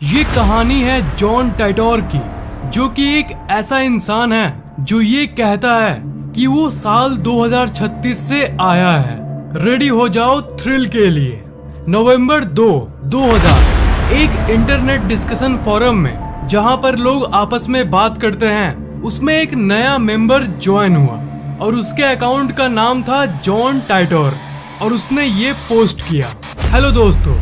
ये कहानी है जॉन टाइटोर की, जो कि एक ऐसा इंसान है जो ये कहता है कि वो साल 2036 से आया है। रेडी हो जाओ थ्रिल के लिए। नवंबर 2, 2000 एक इंटरनेट डिस्कशन फोरम में जहां पर लोग आपस में बात करते हैं, उसमें एक नया मेंबर ज्वाइन हुआ और उसके अकाउंट का नाम था जॉन टाइटोर और उसने ये पोस्ट किया। हेलो दोस्तों,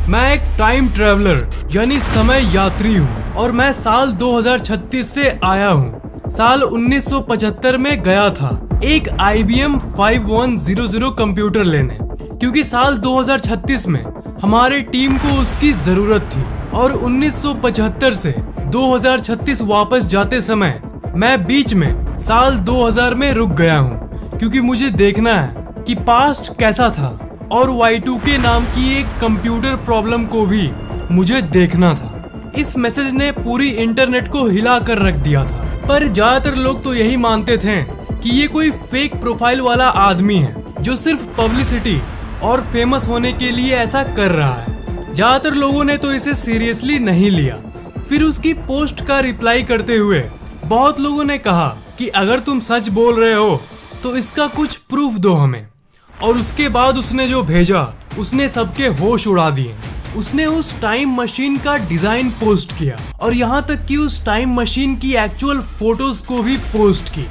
मैं एक टाइम ट्रेवलर यानी समय यात्री हूँ और मैं साल 2036 से आया हूँ। साल 1975 में गया था एक IBM 5100 कंप्यूटर लेने, क्योंकि साल 2036 में हमारे टीम को उसकी जरूरत थी। और 1975 से 2036 वापस जाते समय मैं बीच में साल 2000 में रुक गया हूँ, क्योंकि मुझे देखना है कि पास्ट कैसा था और Y2K नाम की एक कंप्यूटर प्रॉब्लम को भी मुझे देखना था। इस मैसेज ने पूरी इंटरनेट को हिला कर रख दिया था, पर ज्यादातर लोग तो यही मानते थे कि ये कोई फेक प्रोफाइल वाला आदमी है जो सिर्फ पब्लिसिटी और फेमस होने के लिए ऐसा कर रहा है। ज्यादातर लोगों ने तो इसे सीरियसली नहीं लिया। फिर उसकी पोस्ट का रिप्लाई करते हुए बहुत लोगों ने कहा कि अगर तुम सच बोल रहे हो तो इसका कुछ प्रूफ दो हमें। और उसके बाद उसने जो भेजा उसने सबके होश उड़ा दिए। उसने उस टाइम मशीन का डिजाइन पोस्ट किया और यहाँ तक कि उस टाइम मशीन की एक्चुअल फोटोज को भी पोस्ट की।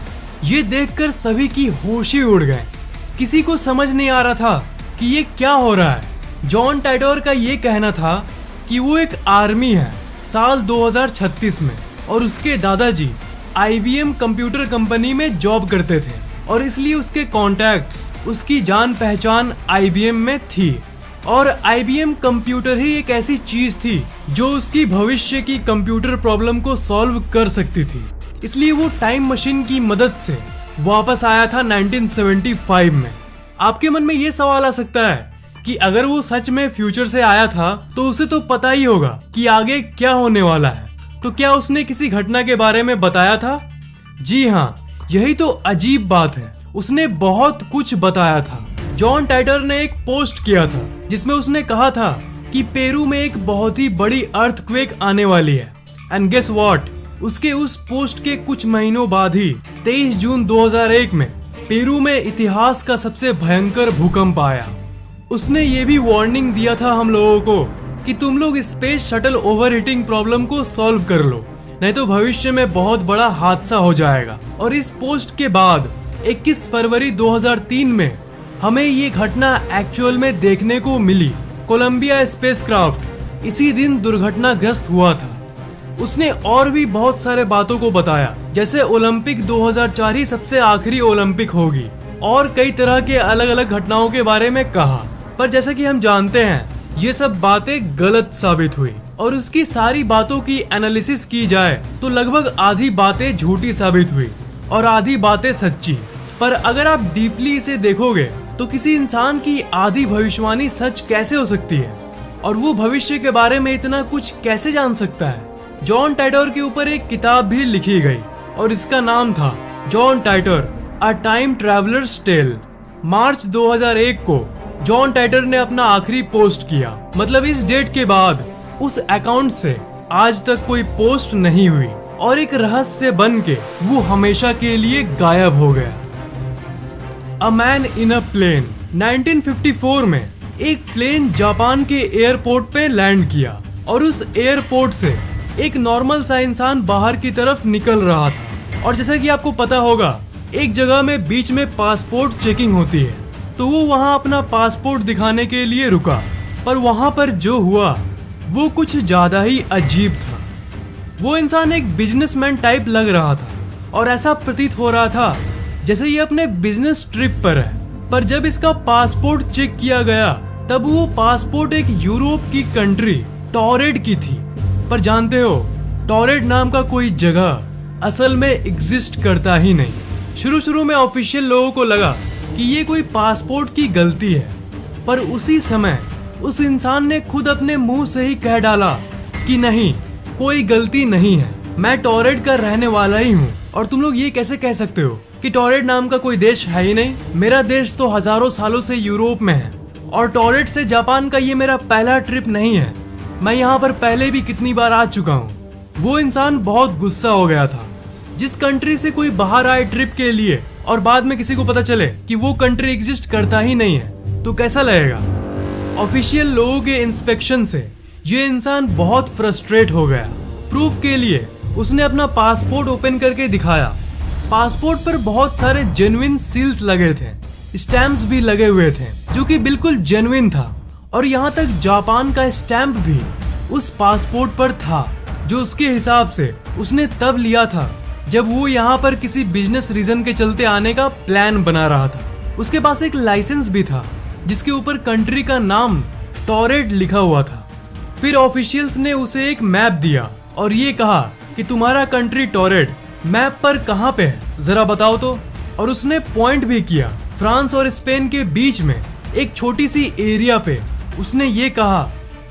ये देखकर सभी की होश ही उड़ गए। किसी को समझ नहीं आ रहा था कि ये क्या हो रहा है। जॉन टाइटोर का ये कहना था कि वो एक आर्मी है साल 2036 में और उसके दादाजी IBM कंप्यूटर कंपनी में जॉब करते थे और इसलिए उसके कॉन्टैक्ट्स, उसकी जान पहचान IBM में थी। और IBM कंप्यूटर ही एक ऐसी चीज थी जो उसकी भविष्य की कंप्यूटर प्रॉब्लम को सॉल्व कर सकती थी। इसलिए वो टाइम मशीन की मदद से वापस आया था 1975 में। आपके मन में ये सवाल आ सकता है कि अगर वो सच में फ्यूचर से आया था तो उसे तो पता ही होगा कि आगे क्या होने वाला है, तो क्या उसने किसी घटना के बारे में बताया था? जी हाँ, यही तो अजीब बात है। उसने बहुत कुछ बताया था। जॉन टाइटोर ने एक पोस्ट किया था जिसमें उसने कहा था कि पेरू में एक बहुत ही बड़ी अर्थक्वेक आने वाली है। एंड गेस व्हाट, उसके उस पोस्ट के कुछ महीनों बाद ही 23 जून 2001 में पेरू में इतिहास का सबसे भयंकर भूकंप आया। उसने ये भी वार्निंग दिया था हम लोगों को कि तुम लोग स्पेस शटल ओवरहीटिंग प्रॉब्लम को सॉल्व कर लो, नहीं तो भविष्य में बहुत बड़ा हादसा हो जाएगा। और इस पोस्ट के बाद 21 फरवरी 2003 में हमें ये घटना एक्चुअल में देखने को मिली। कोलंबिया स्पेसक्राफ्ट इसी दिन दुर्घटनाग्रस्त हुआ था। उसने और भी बहुत सारे बातों को बताया, जैसे ओलंपिक 2004 ही सबसे आखिरी ओलंपिक होगी और कई तरह के अलग अलग घटनाओं के बारे में कहा। पर जैसा कि हम जानते हैं ये सब बातें गलत साबित हुई और उसकी सारी बातों की एनालिसिस की जाए तो लगभग आधी बातें झूठी साबित हुई और आधी बातें सच्ची। पर अगर आप डीपली इसे देखोगे तो किसी इंसान की आधी भविष्यवाणी सच कैसे हो सकती है और वो भविष्य के बारे में इतना कुछ कैसे जान सकता है? जॉन टाइटोर के ऊपर एक किताब भी लिखी गई और इसका नाम था John Titor a time traveller's tale. मार्च 2001 को जॉन टाइटोर ने अपना आखिरी पोस्ट किया। मतलब इस डेट के बाद उस अकाउंट से आज तक कोई पोस्ट नहीं हुई और एक रहस्य बन के वो हमेशा के लिए गायब हो गया। A man in a plane. 1954 में एक प्लेन जापान के एयरपोर्ट पे लैंड किया और उस एयरपोर्ट से एक नॉर्मल सा इंसान बाहर की तरफ निकल रहा था। और जैसा कि आपको पता होगा, एक जगह में बीच में पासपोर्ट चेकिंग होती है, तो वो वहाँ अपना पासपोर्ट दिखाने के लिए रुका। पर वहाँ पर जो हुआ वो कुछ ज्यादा ही अजीब था। वो इंसान एक बिजनेसमैन टाइप लग रहा था और ऐसा प्रतीत हो रहा था जैसे ये अपने बिजनेस ट्रिप पर है। पर जब इसका पासपोर्ट चेक किया गया तब वो पासपोर्ट एक यूरोप की कंट्री टॉरेड की थी। पर जानते हो, टॉरेड नाम का कोई जगह असल में एग्जिस्ट करता ही नहीं। शुरू में ऑफिशियल लोगों को लगा कि ये कोई पासपोर्ट की गलती है, पर उसी समय उस इंसान ने खुद अपने मुंह से ही कह डाला कि नहीं, कोई गलती नहीं है, मैं टॉरेड का रहने वाला ही हूँ। और तुम लोग ये कैसे कह सकते हो कि टॉरेड नाम का कोई देश है ही नहीं? मेरा देश तो हजारों सालों से यूरोप में है और टॉरेड से जापान का ये मेरा पहला ट्रिप नहीं है। मैं यहाँ पर पहले भी कितनी बार आ चुका हूँ। वो इंसान बहुत गुस्सा हो गया था। जिस कंट्री से कोई बाहर आए ट्रिप के लिए और बाद में किसी को पता चले कि वो कंट्री एग्जिस्ट करता ही नहीं है तो कैसा लगेगा। ऑफिशियल लोगों के इंस्पेक्शन से ये इंसान बहुत फ्रस्ट्रेट हो गया। प्रूफ के लिए उसने अपना पासपोर्ट ओपन करके दिखाया। पासपोर्ट पर बहुत सारे जेन्युइन सील्स लगे थे, स्टैम्प्स भी लगे हुए थे जो कि बिल्कुल जेन्युइन था। और यहाँ तक जापान का स्टैम्प भी उस पासपोर्ट पर था, जो उसके हिसाब से उसने तब लिया था जब वो यहाँ पर किसी बिजनेस रीजन के चलते आने का प्लान बना रहा था। उसके पास एक लाइसेंस भी था जिसके ऊपर कंट्री का नाम टोरेड लिखा हुआ था। फिर ऑफिशियल्स ने उसे एक मैप दिया और ये कहा कि तुम्हारा कंट्री टोरेड मैप पर कहाँ पे है, जरा बताओ तो। और उसने पॉइंट भी किया फ्रांस और स्पेन के बीच में एक छोटी सी एरिया पे। उसने ये कहा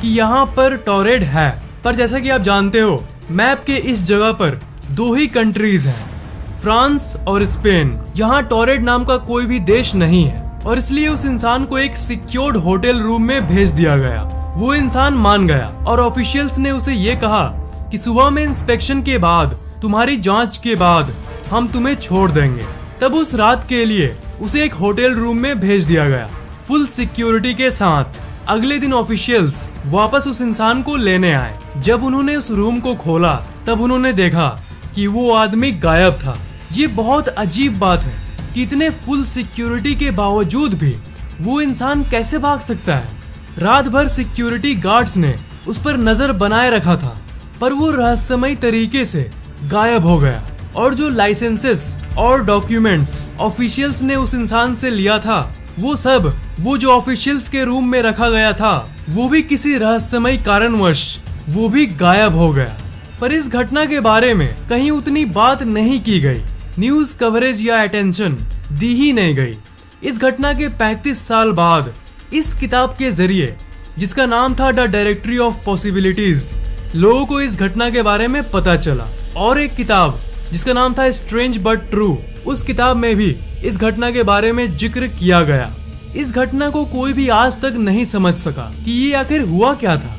कि यहाँ पर टोरेड है, पर जैसा कि आप जानते हो मैप के इस जगह पर दो ही कंट्रीज हैं, फ्रांस और स्पेन। यहाँ टोरेड नाम का कोई भी देश नहीं है और इसलिए उस इंसान को एक सिक्योर्ड होटल रूम में भेज दिया गया। वो इंसान मान गया और ऑफिशियल्स ने उसे ये कहा कि सुबह में इंस्पेक्शन के बाद, तुम्हारी जांच के बाद हम तुम्हें छोड़ देंगे। तब उस रात के लिए उसे एक होटल रूम में भेज दिया गया फुल सिक्योरिटी के साथ। अगले दिन ऑफिशियल्स वापस उस इंसान को लेने आए। जब उन्होंने उस रूम को खोला तब उन्होंने देखा कि वो आदमी गायब था। ये बहुत अजीब बात है कि इतने फुल सिक्योरिटी के बावजूद भी वो इंसान कैसे भाग सकता है। रात भर सिक्योरिटी गार्ड्स ने उस पर नजर बनाए रखा था, पर वो रहस्यमयी तरीके से गायब हो गया। और जो लाइसेंसेस और डॉक्यूमेंट्स ऑफिशियल्स ने उस इंसान से लिया था, वो सब वो जो ऑफिशियल्स के रूम में रखा गया था, वो भी किसी रहस्यमयी कारणवश वो भी गायब हो गया। पर इस घटना के बारे में कहीं उतनी बात नहीं की गई, न्यूज कवरेज या अटेंशन दी ही नहीं गई। इस घटना के 35 साल बाद इस किताब के जरिए, जिसका नाम था द डायरेक्टरी ऑफ पॉसिबिलिटीज, लोगों को इस घटना के बारे में पता चला। और एक किताब जिसका नाम था स्ट्रेंज बट ट्रू, उस किताब में भी इस घटना के बारे में जिक्र किया गया। इस घटना को कोई भी आज तक नहीं समझ सका कि ये आखिर हुआ क्या था।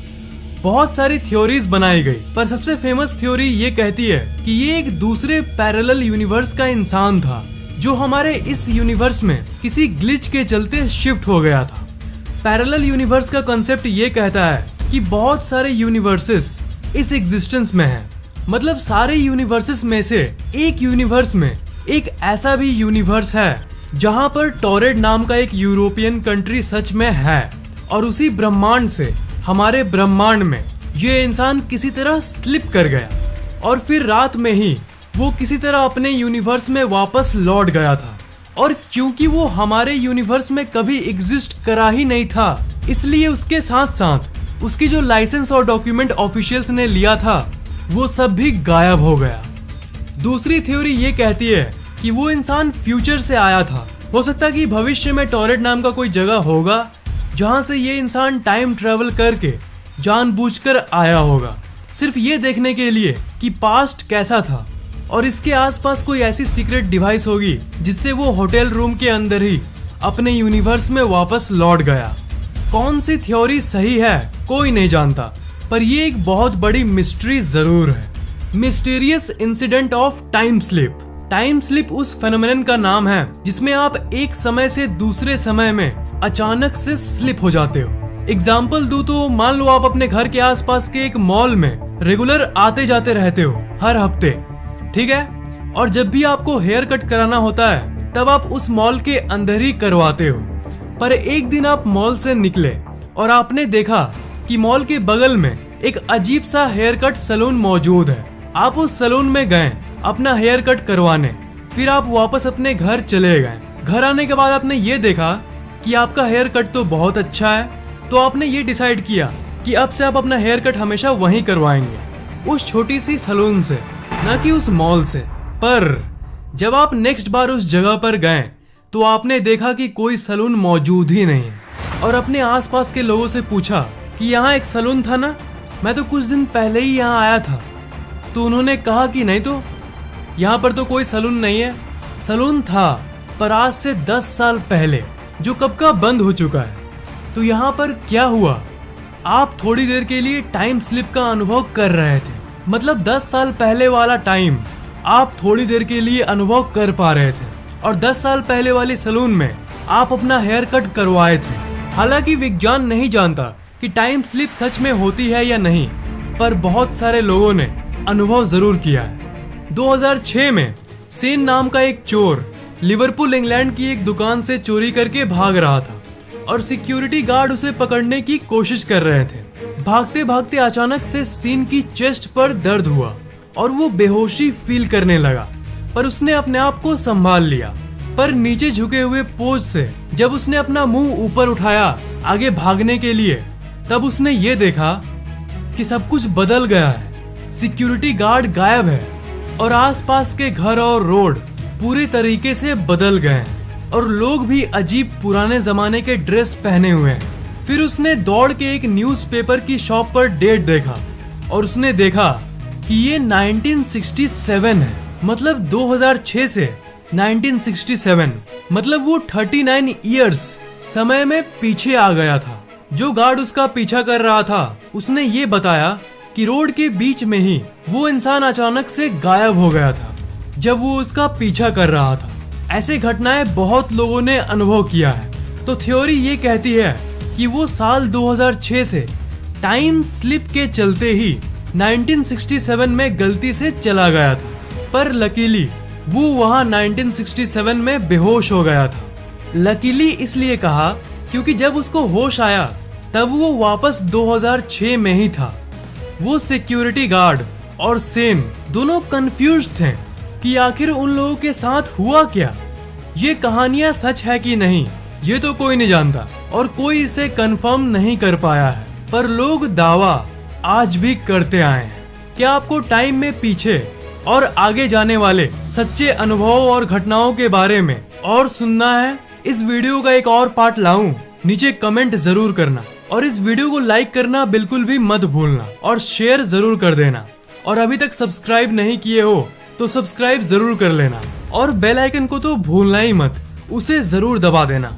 बहुत सारी थ्योरीज बनाई गई, पर सबसे फेमस थ्योरी ये कहती है कि ये एक दूसरे पैरेलल यूनिवर्स का इंसान था जो हमारे इस यूनिवर्स में किसी ग्लिच के चलते शिफ्ट हो गया था। पैरेलल यूनिवर्स का कॉन्सेप्ट ये कहता है कि बहुत सारे यूनिवर्सेस इस एग्जिस्टेंस में हैं। मतलब सारे यूनिवर्सेस में से एक यूनिवर्स में एक ऐसा भी यूनिवर्स है जहां पर टोरेड नाम का एक यूरोपियन कंट्री सच में है। और उसी ब्रह्मांड से हमारे ब्रह्मांड में ये इंसान किसी तरह स्लिप कर गया और फिर रात में ही वो किसी तरह अपने यूनिवर्स में वापस लौट गया था। और क्योंकि वो हमारे यूनिवर्स में कभी एग्जिस्ट करा ही नहीं था, इसलिए उसके साथ साथ उसकी जो लाइसेंस और डॉक्यूमेंट ऑफिशियल्स ने लिया था, वो सब भी गायब हो गया। दूसरी थ्योरी ये कहती है कि वो इंसान फ्यूचर से आया था। हो सकता है कि भविष्य में टोरेड नाम का कोई जगह होगा जहां से ये इंसान टाइम ट्रेवल करके जानबूझकर आया होगा, सिर्फ ये देखने के लिए कि पास्ट कैसा था। और इसके आसपास कोई ऐसी सीक्रेट डिवाइस होगी जिससे वो होटल रूम के अंदर ही अपने यूनिवर्स में वापस लौट गया। कौन सी थ्योरी सही है कोई नहीं जानता, पर ये एक बहुत बड़ी मिस्ट्री जरूर है। Mysterious incident of time slip. Time slip उस फेनोमेनन का नाम है जिसमें आप एक समय से दूसरे समय में अचानक से स्लिप हो जाते हो। एग्जाम्पल दूं तो मान लो आप अपने घर के आसपास के एक मॉल में रेगुलर आते जाते रहते हो हर हफ्ते, ठीक है। और जब भी आपको हेयर कट कराना होता है तब आप उस मॉल के अंदर ही करवाते हो। पर एक दिन आप मॉल से निकले और आपने देखा कि मॉल के बगल में एक अजीब सा हेयर कट सैलून मौजूद है। आप उस सैलून में गए अपना हेयर कट करवाने, फिर आप वापस अपने घर चले गए। घर आने के बाद आपने ये देखा कि आपका हेयर कट तो बहुत अच्छा है, तो आपने ये डिसाइड किया कि अब से आप अपना हेयर कट हमेशा वहीं करवाएंगे, उस छोटी सी सैलून से, ना कि उस मॉल से। पर जब आप नेक्स्ट बार उस जगह पर गए तो आपने देखा कि कोई सैलून मौजूद ही नहीं है। और अपने आसपास के लोगों से पूछा कि यहाँ एक सैलून था ना, मैं तो कुछ दिन पहले ही यहाँ आया था। तो उन्होंने कहा कि नहीं, तो यहाँ पर तो कोई सैलून नहीं है। सैलून था, पर आज से 10 साल पहले, जो कब का बंद हो चुका है। तो यहाँ पर क्या हुआ आप थोड़ी देर के लिए टाइम स्लिप का अनुभव कर रहे थे। मतलब 10 साल पहले वाला टाइम आप थोड़ी देर के लिए अनुभव कर पा रहे थे और 10 साल पहले वाले सैलून में आप अपना हेयर कट करवाए थे। हालांकि विज्ञान नहीं जानता कि टाइम स्लिप सच में होती है या नहीं, पर बहुत सारे लोगों ने अनुभव जरूर किया है। 2006 में सेन नाम का एक चोर लिवरपूल इंग्लैंड की एक दुकान से चोरी करके भाग रहा था और सिक्योरिटी गार्ड उसे पकड़ने की कोशिश कर रहे थे। भागते भागते अचानक से सीन की चेस्ट पर दर्द हुआ और वो बेहोशी फील करने लगा, पर उसने अपने आप को संभाल लिया। पर नीचे झुके हुए पोज से जब उसने अपना मुंह ऊपर उठाया आगे भागने के लिए, तब उसने ये देखा कि सब कुछ बदल गया है। सिक्योरिटी गार्ड गायब है और आसपास के घर और रोड पूरे तरीके से बदल गए हैं और लोग भी अजीब पुराने जमाने के ड्रेस पहने हुए हैं। फिर उसने दौड़ के एक न्यूज़पेपर की शॉप पर डेट देखा और उसने देखा कि ये 1967 है। मतलब 2006 से 1967, मतलब वो 39 इयर्स समय में पीछे आ गया था। जो गार्ड उसका पीछा कर रहा था उसने ये बताया कि रोड के बीच में ही वो इंसान अचानक से गायब हो गया था जब वो उसका पीछा कर रहा था। ऐसे घटनाएं बहुत लोगों ने अनुभव किया है। तो थ्योरी ये कहती है कि वो साल 2006 से टाइम स्लिप के चलते ही 1967 में गलती से चला गया था, पर लकीली वो वहां 1967 में बेहोश हो गया था। लकीली इसलिए कहा क्योंकि जब उसको होश आया तब वो वापस 2006 में ही था। वो सिक्योरिटी गार्ड और सेन दोनों कंफ्यूज थे कि आखिर उन लोगों के साथ हुआ क्या। ये कहानियां सच है कि नहीं ये तो कोई नहीं जानता और कोई इसे कंफर्म नहीं कर पाया है, पर लोग दावा आज भी करते आए हैं। क्या आपको टाइम में पीछे और आगे जाने वाले सच्चे अनुभवों और घटनाओं के बारे में और सुनना है? इस वीडियो का एक और पार्ट लाऊं? नीचे कमेंट जरूर करना और इस वीडियो को लाइक करना बिल्कुल भी मत भूलना और शेयर जरूर कर देना। और अभी तक सब्सक्राइब नहीं किए हो तो सब्सक्राइब जरूर कर लेना और बेल आइकन को तो भूलना ही मत, उसे जरूर दबा देना।